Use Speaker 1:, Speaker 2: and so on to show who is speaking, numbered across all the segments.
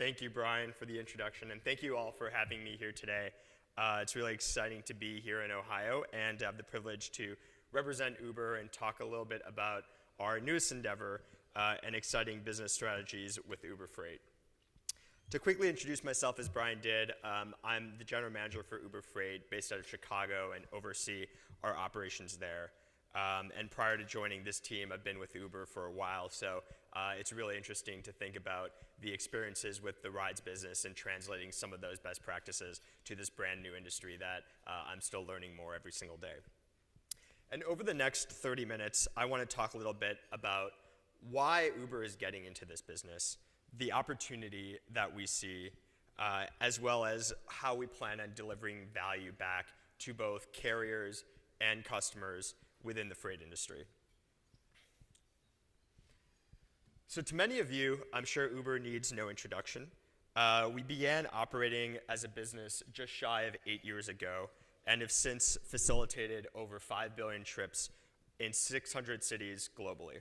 Speaker 1: Thank you, Brian, for the introduction, and thank you all for having me here today. It's really exciting to be here in Ohio and to have the privilege to represent Uber and talk a little bit about our newest endeavor and exciting business strategies with Uber Freight. To quickly introduce myself, as Brian did, I'm the general manager for Uber Freight based out of Chicago and oversee our operations there. And prior to joining this team, I've been with Uber for a while, so it's really interesting to think about the experiences with the rides business and translating some of those best practices to this brand new industry that I'm still learning more every single day. And over the next 30 minutes, I want to talk a little bit about why Uber is getting into this business, the opportunity that we see, as well as how we plan on delivering value back to both carriers and customers within the freight industry. So to many of you, I'm sure Uber needs no introduction. We began operating as a business just shy of 8 years ago and have since facilitated over 5 billion trips in 600 cities globally.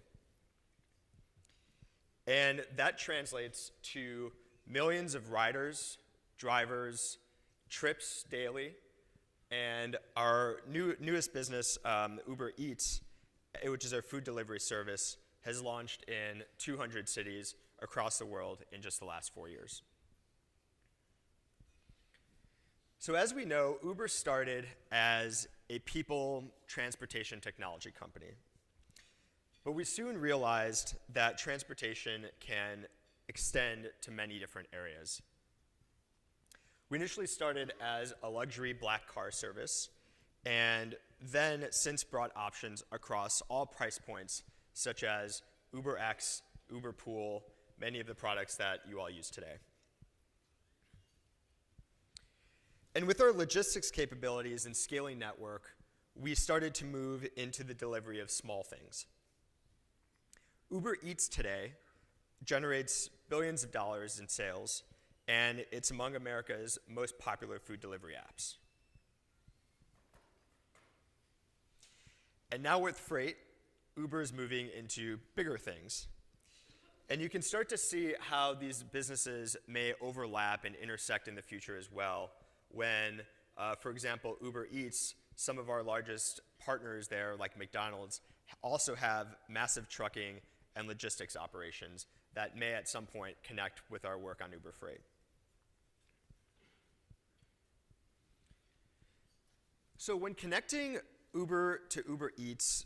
Speaker 1: And that translates to millions of riders, drivers, trips daily, and our newest business, Uber Eats, which is our food delivery service, has launched in 200 cities across the world in just the last 4 years. So as we know, Uber started as a people transportation technology company. But we soon realized that transportation can extend to many different areas. We initially started as a luxury black car service, and then since brought options across all price points, such as UberX, Uber Pool, many of the products that you all use today. And with our logistics capabilities and scaling network, we started to move into the delivery of small things. Uber Eats today generates billions of dollars in sales, and it's among America's most popular food delivery apps. And now with Freight, Uber is moving into bigger things. And you can start to see how these businesses may overlap and intersect in the future as well when, for example, Uber Eats, some of our largest partners there, like McDonald's, also have massive trucking and logistics operations that may at some point connect with our work on Uber Freight. So when connecting Uber to Uber Eats,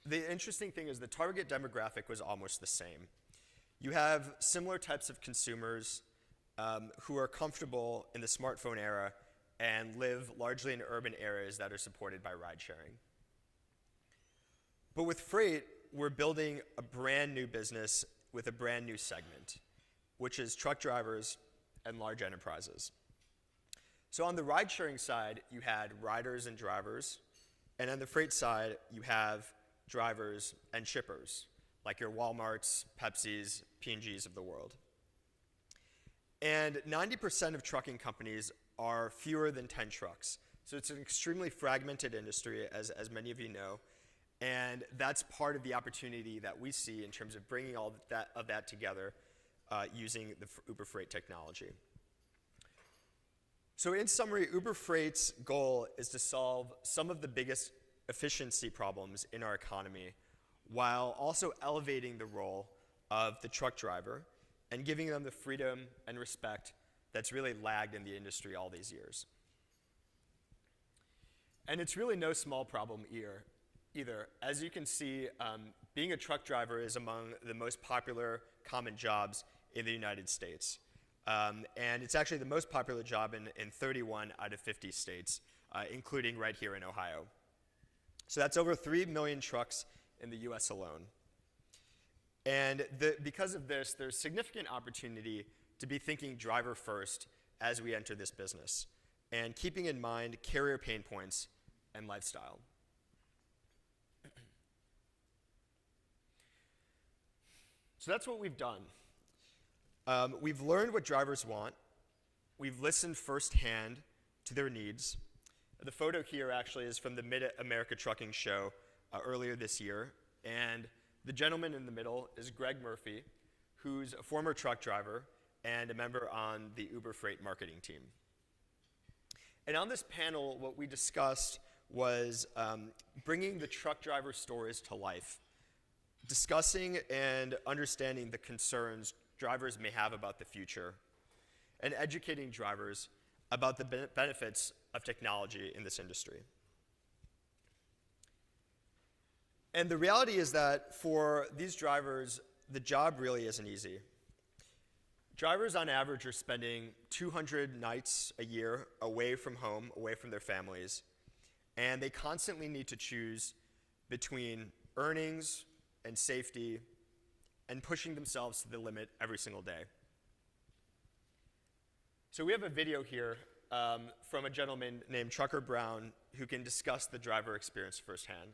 Speaker 1: the interesting thing is the target demographic was almost the same. You have similar types of consumers who are comfortable in the smartphone era and live largely in urban areas that are supported by ride sharing. But with Freight, we're building a brand new business with a brand new segment, which is truck drivers and large enterprises. So on the ride sharing side, you had riders and drivers, and on the freight side, you have drivers and shippers, like your Walmarts, Pepsis, P&Gs of the world. And 90% of trucking companies are fewer than 10 trucks. So it's an extremely fragmented industry, as many of you know, and that's part of the opportunity that we see in terms of bringing all of that together using the Uber Freight technology. So in summary, Uber Freight's goal is to solve some of the biggest efficiency problems in our economy while also elevating the role of the truck driver and giving them the freedom and respect that's really lagged in the industry all these years. And it's really no small problem either. As you can see, being a truck driver is among the most popular common jobs in the United States. And it's actually the most popular job in 31 out of 50 states, including right here in Ohio. So that's over 3 million trucks in the US alone. And because of this, there's significant opportunity to be thinking driver first as we enter this business, and keeping in mind carrier pain points and lifestyle. So that's what we've done. We've learned what drivers want. We've listened firsthand to their needs. The photo here actually is from the Mid-America Trucking Show earlier this year. And the gentleman in the middle is Greg Murphy, who's a former truck driver and a member on the Uber Freight marketing team. And on this panel, what we discussed was bringing the truck driver stories to life, discussing and understanding the concerns drivers may have about the future, and educating drivers about the benefits of technology in this industry. And the reality is that for these drivers, the job really isn't easy. Drivers on average are spending 200 nights a year away from home, away from their families, and they constantly need to choose between earnings and safety and pushing themselves to the limit every single day. So we have a video here from a gentleman named Trucker Brown who can discuss the driver experience firsthand.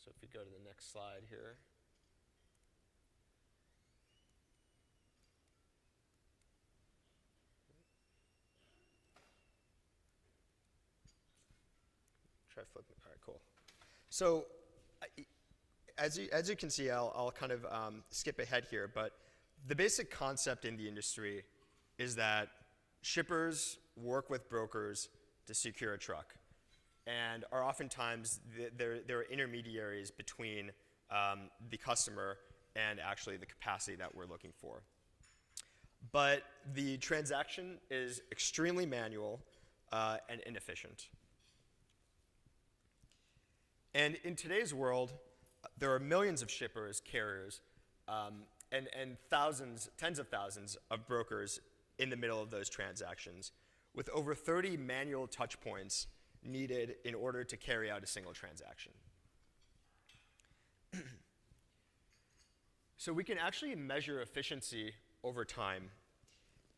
Speaker 1: So if we go to the next slide here. Try flipping. All right, cool. So as you can see, I'll kind of skip ahead here, but the basic concept in the industry is that shippers work with brokers to secure a truck, and are oftentimes there are intermediaries between the customer and actually the capacity that we're looking for. But the transaction is extremely manual and inefficient. And in today's world, there are millions of shippers, carriers, and thousands, tens of thousands of brokers in the middle of those transactions, with over 30 manual touch points needed in order to carry out a single transaction. So we can actually measure efficiency over time.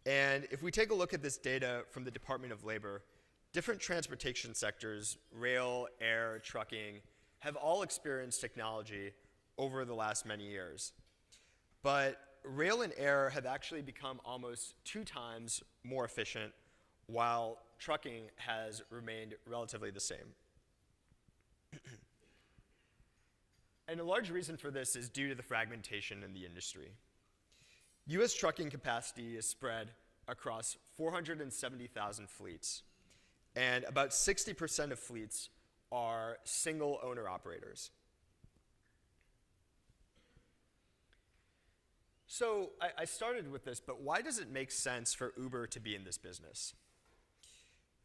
Speaker 1: And if we take a look at this data from the Department of Labor, different transportation sectors, rail, air, trucking, have all experienced technology over the last many years. But rail and air have actually become almost 2 times more efficient, while trucking has remained relatively the same. And a large reason for this is due to the fragmentation in the industry. US trucking capacity is spread across 470,000 fleets, and about 60% of fleets are single owner operators. So I started with this, but why does it make sense for Uber to be in this business?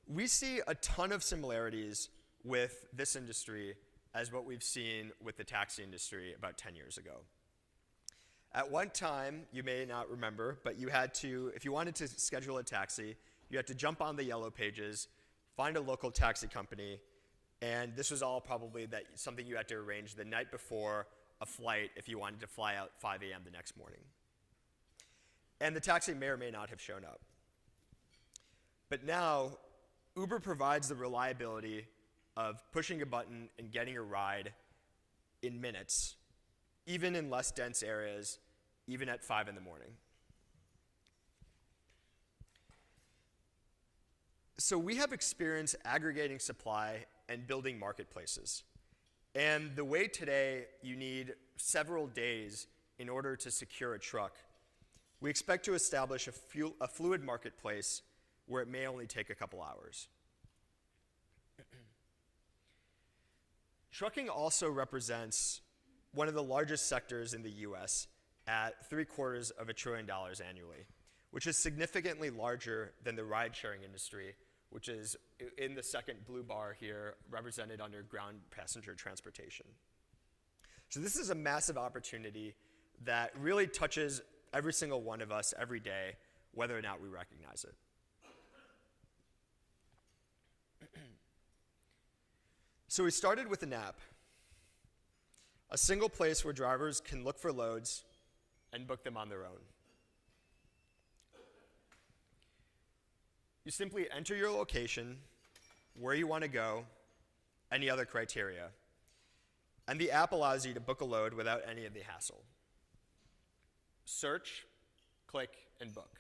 Speaker 1: We see a ton of similarities with this industry as what we've seen with the taxi industry about 10 years ago. At one time, you may not remember, but you had to, if you wanted to schedule a taxi, you had to jump on the yellow pages, find a local taxi company, and this was all probably something you had to arrange the night before a flight if you wanted to fly out 5 a.m. the next morning. And the taxi may or may not have shown up. But now, Uber provides the reliability of pushing a button and getting a ride in minutes, even in less dense areas, even at 5 in the morning. So we have experience aggregating supply and building marketplaces. And the way today you need several days in order to secure a truck, we expect to establish a fluid marketplace where it may only take a couple hours. Trucking also represents one of the largest sectors in the US at $750 billion annually, which is significantly larger than the ride-sharing industry, which is in the second blue bar here, represented under ground passenger transportation. So this is a massive opportunity that really touches every single one of us every day, whether or not we recognize it. So we started with an app, a single place where drivers can look for loads and book them on their own. You simply enter your location, where you want to go, any other criteria, and the app allows you to book a load without any of the hassle. Search, click, and book.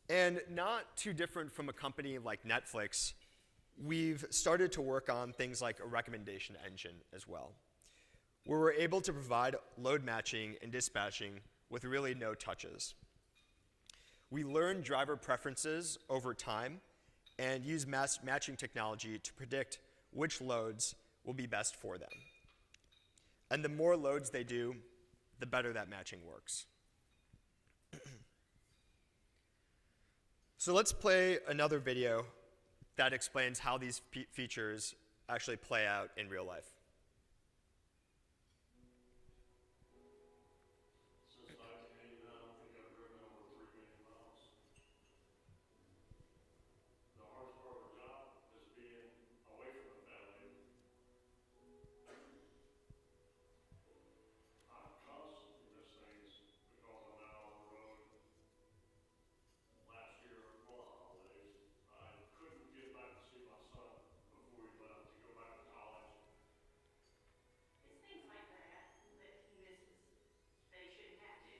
Speaker 1: And not too different from a company like Netflix, we've started to work on things like a recommendation engine as well, where we're able to provide load matching and dispatching with really no touches. We learn driver preferences over time and use matching technology to predict which loads will be best for them. And the more loads they do, the better that matching works. So let's play another video that explains how these features actually play out in real life.
Speaker 2: Since 1989, I don't think I've driven over 3 million miles. The hardest part of our job is being away from the family. I constantly miss things because I'm out on the road. Last year, for the holidays, I couldn't get back to see my son before he left to go back to college.
Speaker 3: It's things like that that he misses, that he shouldn't have to.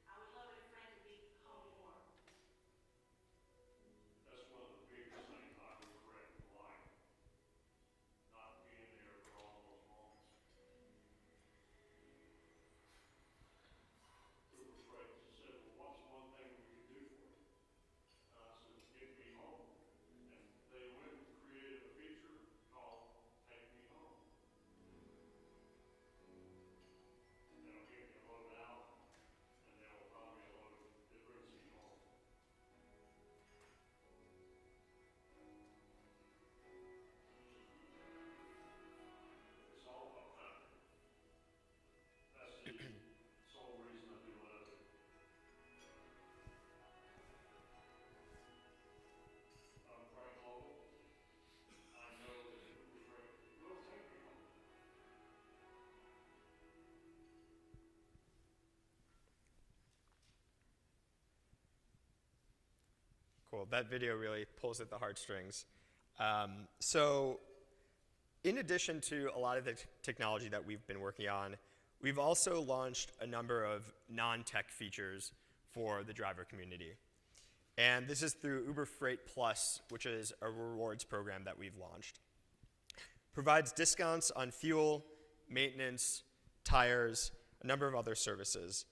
Speaker 3: I would love it if Frank could be home more.
Speaker 2: That's one of the biggest things I regret in life, not being there for all those moments. Uber Freight said, well, what's one thing we can do for you? And I said, get me home. And they went and created a feature called Take Me Home. They'll get me a load out, and they'll find me a load that brings me home. It's all about family. That's the sole reason I do what I do. I'm Frank Lovell. I know that Uber Freight will take me home.
Speaker 1: Cool, that video really pulls at the heartstrings. So in addition to a lot of the technology that we've been working on, we've also launched a number of non-tech features for the driver community. And this is through Uber Freight Plus, which is a rewards program that we've launched. Provides discounts on fuel, maintenance, tires, a number of other services,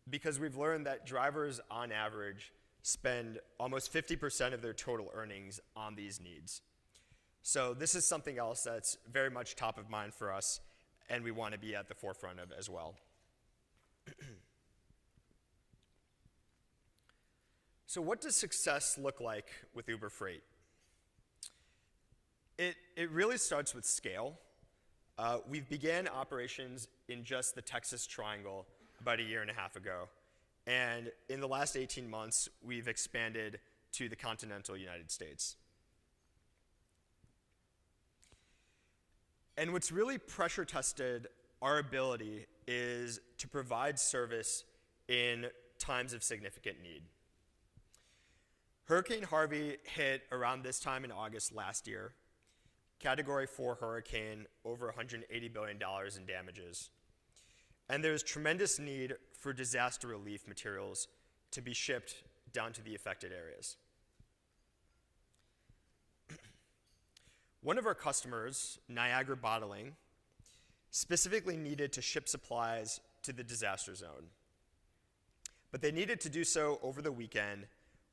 Speaker 1: because we've learned that drivers on average spend almost 50% of their total earnings on these needs. So this is something else that's very much top of mind for us, and we want to be at the forefront of as well. So what does success look like with Uber Freight? It really starts with scale. We began operations in just the Texas Triangle about 1.5 years ago. And in the last 18 months, we've expanded to the continental United States. And what's really pressure tested our ability is to provide service in times of significant need. Hurricane Harvey hit around this time in August last year. Category 4 hurricane, over $180 billion in damages. And there's tremendous need for disaster relief materials to be shipped down to the affected areas. One of our customers, Niagara Bottling, specifically needed to ship supplies to the disaster zone. But they needed to do so over the weekend,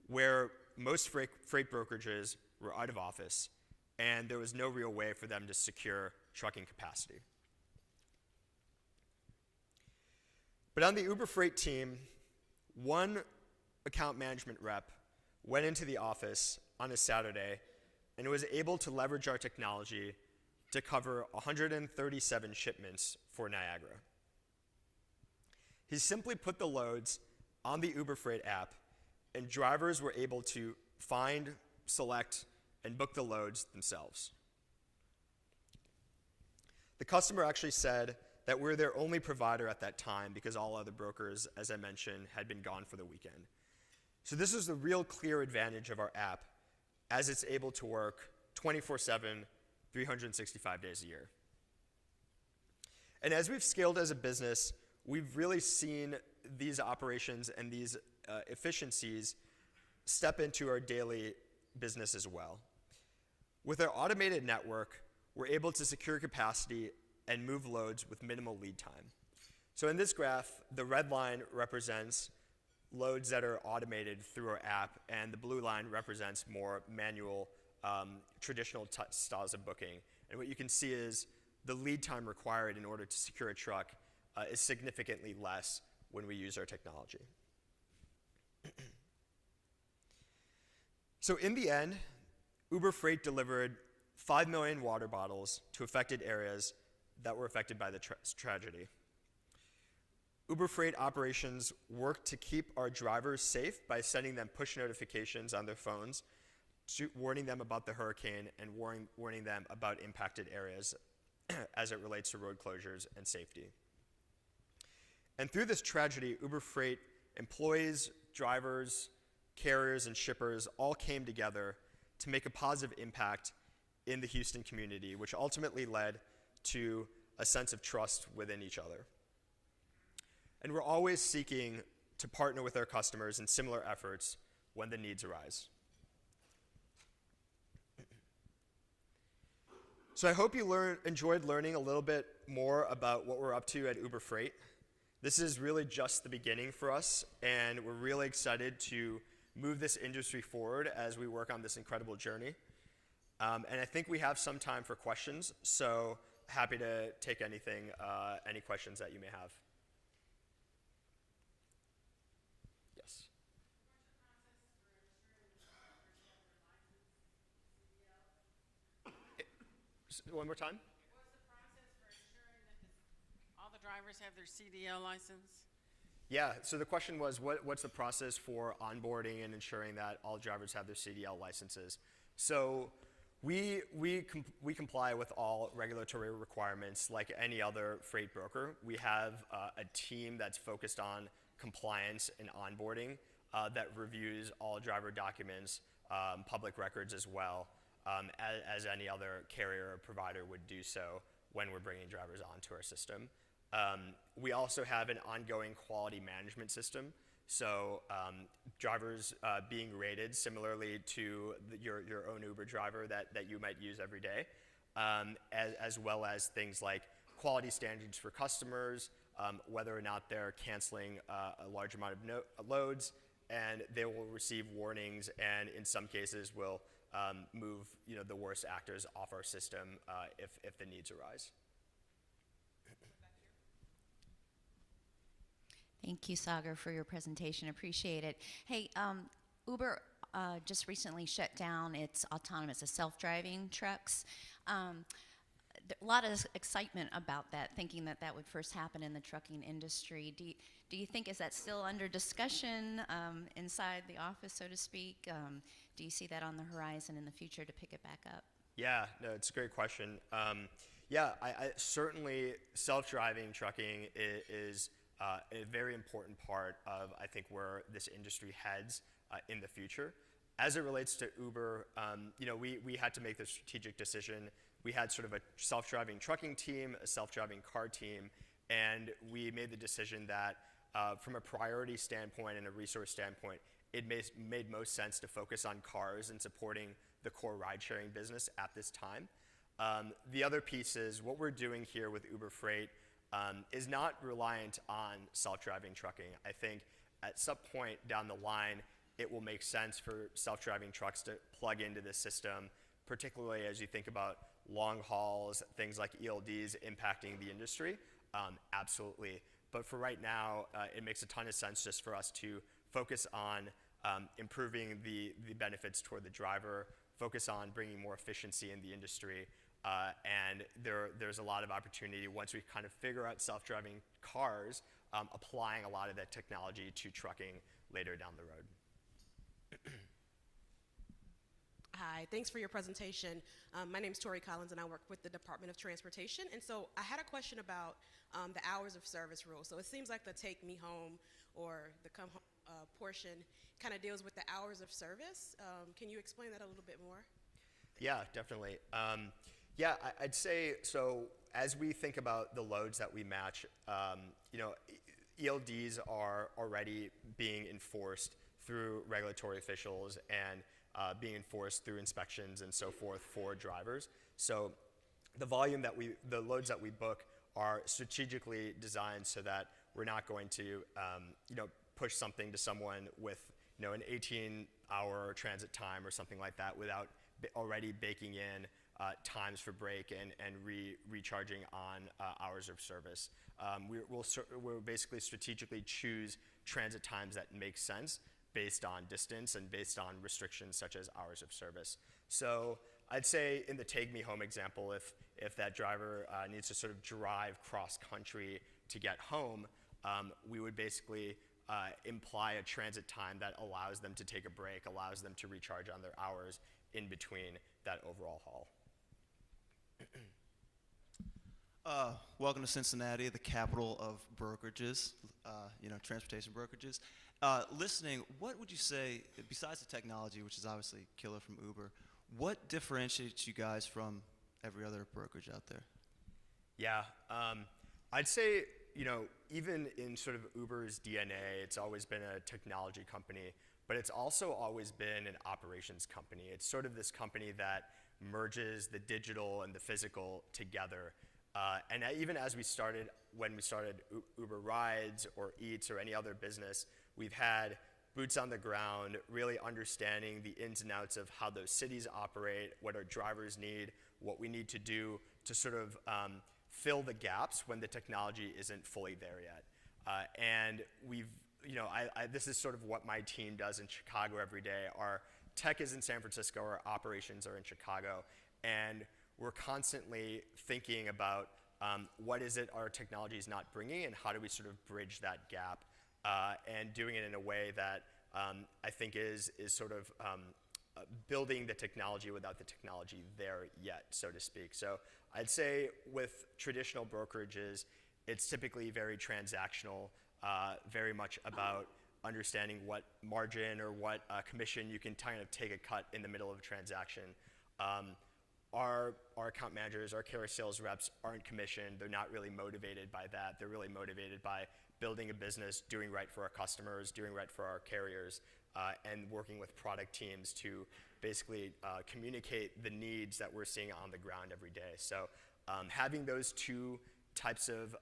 Speaker 1: where most freight brokerages were out of office, and there was no real way for them to secure trucking capacity. But on the Uber Freight team, one account management rep went into the office on a Saturday and was able to leverage our technology to cover 137 shipments for Niagara. He simply put the loads on the Uber Freight app, and drivers were able to find, select, and book the loads themselves. The customer actually said that we're their only provider at that time because all other brokers, as I mentioned, had been gone for the weekend. So this is the real clear advantage of our app, as it's able to work 24/7, 365 days a year. And as we've scaled as a business, we've really seen these operations and these efficiencies step into our daily business as well. With our automated network, we're able to secure capacity and move loads with minimal lead time. So in this graph, the red line represents loads that are automated through our app, and the blue line represents more manual, traditional styles of booking. And what you can see is the lead time required in order to secure a truck is significantly less when we use our technology. So in the end, Uber Freight delivered 5 million water bottles to affected areas that were affected by the tragedy. Uber Freight operations work to keep our drivers safe by sending them push notifications on their phones, warning them about the hurricane and warning them about impacted areas as it relates to road closures and safety. And through this tragedy, Uber Freight employees, drivers, carriers, and shippers all came together to make a positive impact in the Houston community, which ultimately led to a sense of trust within each other. And we're always seeking to partner with our customers in similar efforts when the needs arise. So I hope you enjoyed learning a little bit more about what we're up to at Uber Freight. This is really just the beginning for us, and we're really excited to move this industry forward as we work on this incredible journey. And I think we have some time for questions, so happy to take any questions that you may have. Yes. One more time?
Speaker 4: What's the process for ensuring that all the drivers have their CDL license?
Speaker 1: Yeah, so the question was, what's the process for onboarding and ensuring that all drivers have their CDL licenses? So we comply with all regulatory requirements like any other freight broker. We have a team that's focused on compliance and onboarding that reviews all driver documents, public records as well, as any other carrier or provider would do so when we're bringing drivers onto our system. We also have an ongoing quality management system. So drivers being rated similarly to your own Uber driver that you might use every day, as well as things like quality standards for customers, whether or not they're canceling a large amount of loads, and they will receive warnings, and in some cases will move the worst actors off our system if the needs arise.
Speaker 5: Thank you, Sagar, for your presentation. Appreciate it. Hey, Uber just recently shut down its autonomous, self-driving trucks. A lot of excitement about that, thinking that that would first happen in the trucking industry. Do you think, is that still under discussion inside the office, so to speak? Do you see that on the horizon in the future to pick it back up?
Speaker 1: Yeah, no, it's a great question. I certainly self-driving trucking is a very important part of, I think, where this industry heads in the future. As it relates to Uber, we had to make the strategic decision. We had sort of a self-driving trucking team, a self-driving car team, and we made the decision that from a priority standpoint and a resource standpoint, it made most sense to focus on cars and supporting the core ride-sharing business at this time. The other piece is what we're doing here with Uber Freight is not reliant on self-driving trucking. I think at some point down the line, it will make sense for self-driving trucks to plug into this system, particularly as you think about long hauls, things like ELDs impacting the industry. Absolutely. But for right now, it makes a ton of sense just for us to focus on improving the benefits toward the driver, focus on bringing more efficiency in the industry, and there's a lot of opportunity once we kind of figure out self-driving cars, applying a lot of that technology to trucking later down the road.
Speaker 6: Hi, thanks for your presentation. My name is Tori Collins, and I work with the Department of Transportation. And so I had a question about the hours of service rule. So it seems like the take me home or the come home portion kind of deals with the hours of service. Can you explain that a little bit more?
Speaker 1: Yeah, definitely. I'd say, so as we think about the loads that we match, ELDs are already being enforced through regulatory officials and being enforced through inspections and so forth for drivers. So the loads that we book are strategically designed so that we're not going to, push something to someone with, an 18-hour transit time or something like that without already baking in times for break and recharging on hours of service. We'll basically strategically choose transit times that make sense based on distance and based on restrictions such as hours of service. So I'd say in the take me home example, if that driver needs to sort of drive cross country to get home, we would basically imply a transit time that allows them to take a break, allows them to recharge on their hours in between that overall haul.
Speaker 7: Welcome to Cincinnati, the capital of brokerages, transportation brokerages. Listening, what would you say, besides the technology, which is obviously killer from Uber, what differentiates you guys from every other brokerage out there?
Speaker 1: Yeah, I'd say, even in sort of Uber's DNA, it's always been a technology company, but it's also always been an operations company. It's sort of this company that merges the digital and the physical together. And even as when we started Uber Rides or Eats or any other business, we've had boots on the ground, really understanding the ins and outs of how those cities operate, what our drivers need, what we need to do to sort of fill the gaps when the technology isn't fully there yet. And this is sort of what my team does in Chicago every day. Our tech is in San Francisco, our operations are in Chicago, and we're constantly thinking about what is it our technology is not bringing and how do we sort of bridge that gap, and doing it in a way that I think is sort of building the technology without the technology there yet, so to speak. So I'd say with traditional brokerages, it's typically very transactional, very much about understanding what margin or what commission you can kind of take a cut in the middle of a transaction. Our account managers, our carrier sales reps aren't commissioned. They're not really motivated by that. They're really motivated by building a business, doing right for our customers, doing right for our carriers, and working with product teams to basically communicate the needs that we're seeing on the ground every day. So having those two types of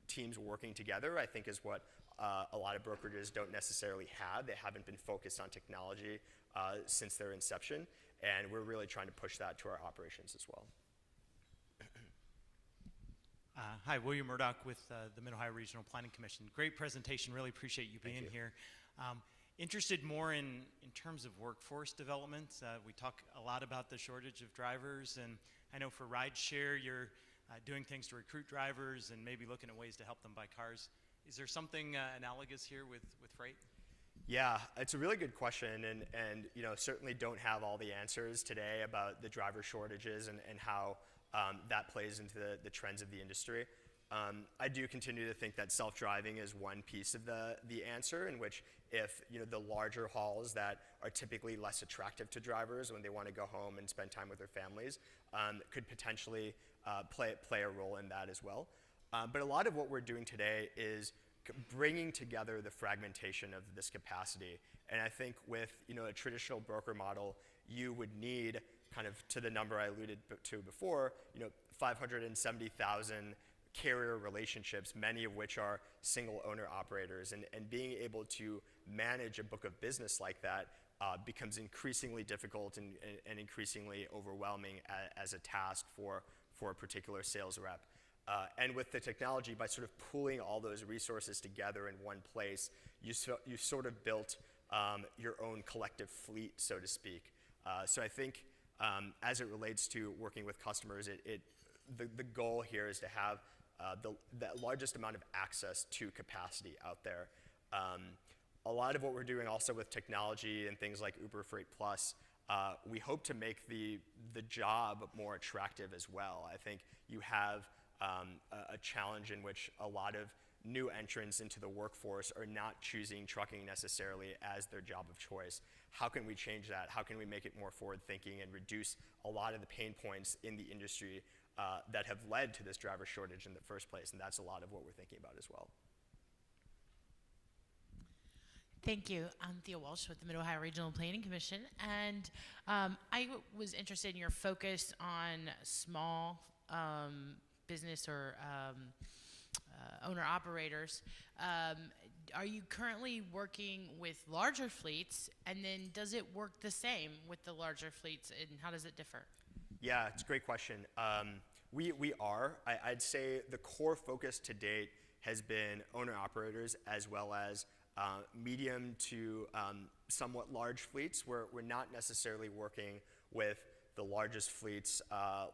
Speaker 1: teams working together, I think, is what a lot of brokerages don't necessarily have. They haven't been focused on technology since their inception, and we're really trying to push that to our operations as well.
Speaker 8: Hi, William Murdoch with the Mid-Ohio Regional Planning Commission. Great presentation, really appreciate you being here. Interested more in terms of workforce development. We talk a lot about the shortage of drivers, and I know for rideshare, you're doing things to recruit drivers and maybe looking at ways to help them buy cars. Is there something analogous here with freight?
Speaker 1: Yeah, it's a really good question, and certainly don't have all the answers today about the driver shortages and how that plays into the trends of the industry. I do continue to think that self-driving is one piece of the answer, in which if the larger hauls that are typically less attractive to drivers when they want to go home and spend time with their families could potentially play a role in that as well. But a lot of what we're doing today is bringing together the fragmentation of this capacity. And I think with a traditional broker model, you would need, kind of to the number I alluded to before, 570,000 carrier relationships, many of which are single owner operators. And being able to manage a book of business like that becomes increasingly difficult and increasingly overwhelming as a task for a particular sales rep. And with the technology, by sort of pooling all those resources together in one place, you sort of built your own collective fleet, so to speak. So I think as it relates to working with customers, the goal here is to have the largest amount of access to capacity out there. A lot of what we're doing also with technology and things like Uber Freight Plus, we hope to make the job more attractive as well. I think you have a challenge in which a lot of new entrants into the workforce are not choosing trucking necessarily as their job of choice. How can we change that? How can we make it more forward-thinking and reduce a lot of the pain points in the industry that have led to this driver shortage in the first place? And that's a lot of what we're thinking about as well.
Speaker 9: Thank you. I'm Thea Walsh with the Mid-Ohio Regional Planning Commission, and I was interested in your focus on small business or owner-operators. Are you currently working with larger fleets, and then does it work the same with the larger fleets, and how does it differ?
Speaker 1: Yeah, it's a great question. We are. I'd say the core focus to date has been owner-operators as well as medium to somewhat large fleets. We're not necessarily working with the largest fleets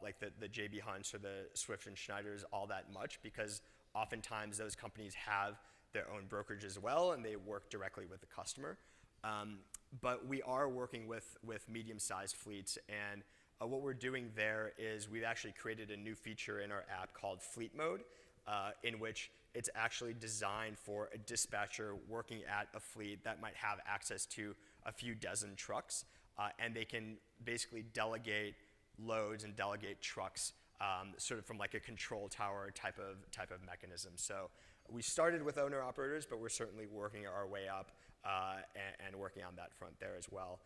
Speaker 1: like the J.B. Hunts or the Swift and Schneiders all that much, because oftentimes those companies have their own brokerage as well, and they work directly with the customer. But we are working with medium-sized fleets, and what we're doing there is we've actually created a new feature in our app called Fleet Mode, in which it's actually designed for a dispatcher working at a fleet that might have access to a few dozen trucks, and they can basically delegate loads and delegate trucks sort of from like a control tower type of mechanism. So we started with owner operators, but we're certainly working our way up and working on that front there as well.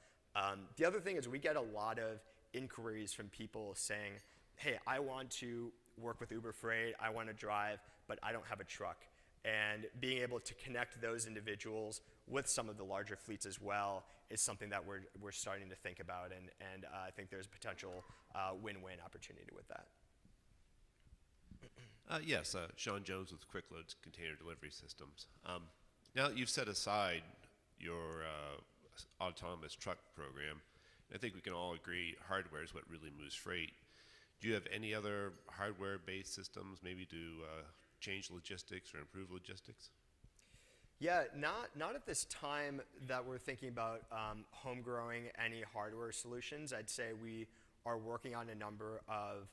Speaker 1: The other thing is we get a lot of inquiries from people saying, hey, I want to work with Uber Freight, I want to drive, but I don't have a truck. And being able to connect those individuals with some of the larger fleets as well is something that we're starting to think about, and I think there's potential win-win opportunity with that.
Speaker 10: Yes, Sean Jones with Quick Loads Container Delivery Systems. Now that you've set aside your autonomous truck program, I think we can all agree hardware is what really moves freight. Do you have any other hardware-based systems maybe to change logistics or improve logistics?
Speaker 1: Yeah, not at this time that we're thinking about home-growing any hardware solutions. I'd say we are working on a number of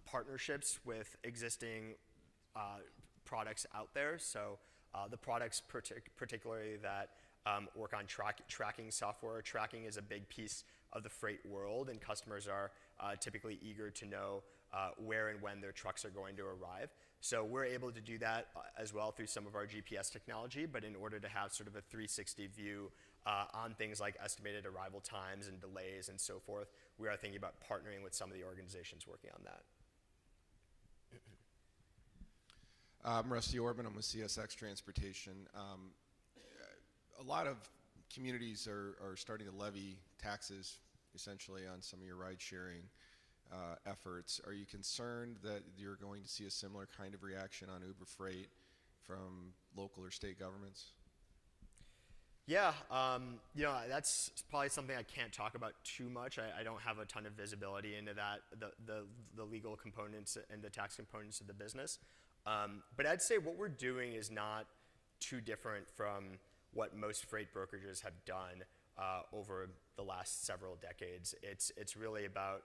Speaker 1: partnerships with existing products out there. So the products particularly that work on tracking software. Tracking is a big piece of the freight world, and customers are typically eager to know where and when their trucks are going to arrive. So we're able to do that as well through some of our GPS technology, but in order to have sort of a 360 view on things like estimated arrival times and delays and so forth, we are thinking about partnering with some of the organizations working on that.
Speaker 11: I'm Rusty Orban. I'm with CSX Transportation. A lot of communities are starting to levy taxes essentially on some of your ride-sharing efforts. Are you concerned that you're going to see a similar kind of reaction on Uber Freight from local or state governments?
Speaker 1: Yeah, that's probably something I can't talk about too much. I don't have a ton of visibility into that, the legal components and the tax components of the business. But I'd say what we're doing is not too different from what most freight brokerages have done over the last several decades. It's really about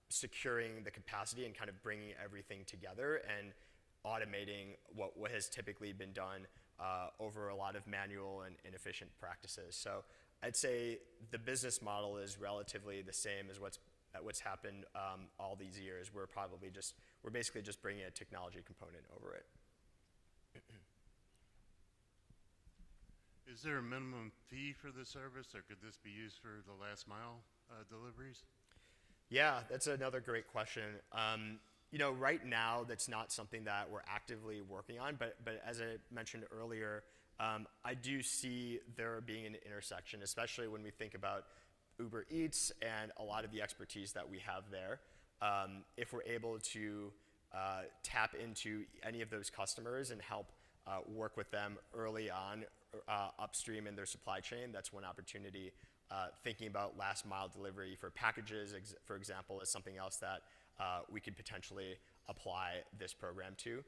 Speaker 1: securing the capacity and kind of bringing everything together and automating what has typically been done over a lot of manual and inefficient practices. So I'd say the business model is relatively the same as what's happened all these years. We're basically just bringing a technology component over it.
Speaker 2: Is there a minimum fee for the service, or could this be used for the last mile deliveries?
Speaker 1: Yeah, that's another great question. Right now, that's not something that we're actively working on, but as I mentioned earlier, I do see there being an intersection, especially when we think about Uber Eats and a lot of the expertise that we have there. If we're able to tap into any of those customers and help work with them early on upstream in their supply chain. That's one opportunity. Thinking about last mile delivery for packages, for example, is something else that we could potentially apply this program to.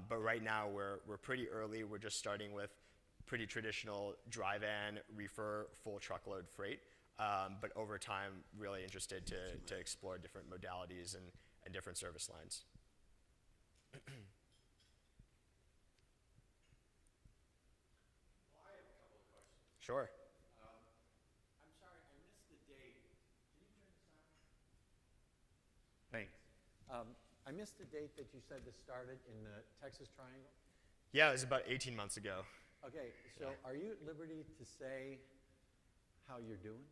Speaker 1: But right now we're pretty early. We're just starting with pretty traditional dry van, reefer, full truckload freight. But over time, really interested to explore different modalities and different service lines.
Speaker 12: Well, I have a couple of questions.
Speaker 1: Sure.
Speaker 12: I'm sorry, I missed the date. Can you turn this on? Thanks. I missed the date that you said this started in the Texas Triangle.
Speaker 1: Yeah, it was about 18 months ago.
Speaker 12: Okay, so are you at liberty to say how you're doing?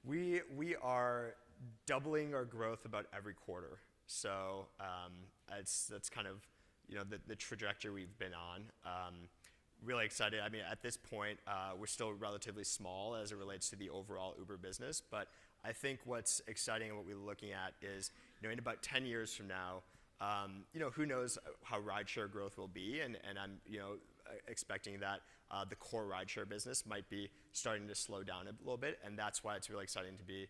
Speaker 1: We are doubling our growth about every quarter. So that's kind of the trajectory we've been on. Really excited. I mean, at this point, we're still relatively small as it relates to the overall Uber business. But I think what's exciting and what we're looking at is, in about 10 years from now, who knows how rideshare growth will be, and I'm expecting that the core rideshare business might be starting to slow down a little bit, and that's why it's really exciting to be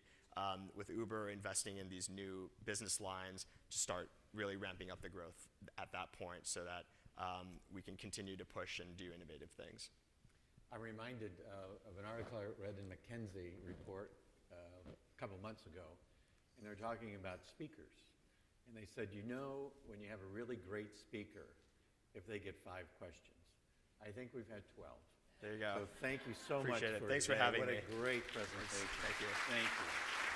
Speaker 1: with Uber investing in these new business lines to start really ramping up the growth at that point, so that we can continue to push and do innovative things.
Speaker 12: I'm reminded of an article I read in McKinsey report a couple months ago, and they're talking about speakers. And they said, when you have a really great speaker, if they get 5 questions. I think we've had 12.
Speaker 1: There you go.
Speaker 12: So thank you so
Speaker 1: Appreciate
Speaker 12: much
Speaker 1: it. Thanks for
Speaker 12: today.
Speaker 1: having me.
Speaker 12: What a great presentation.
Speaker 1: Thank you.
Speaker 12: Thank you.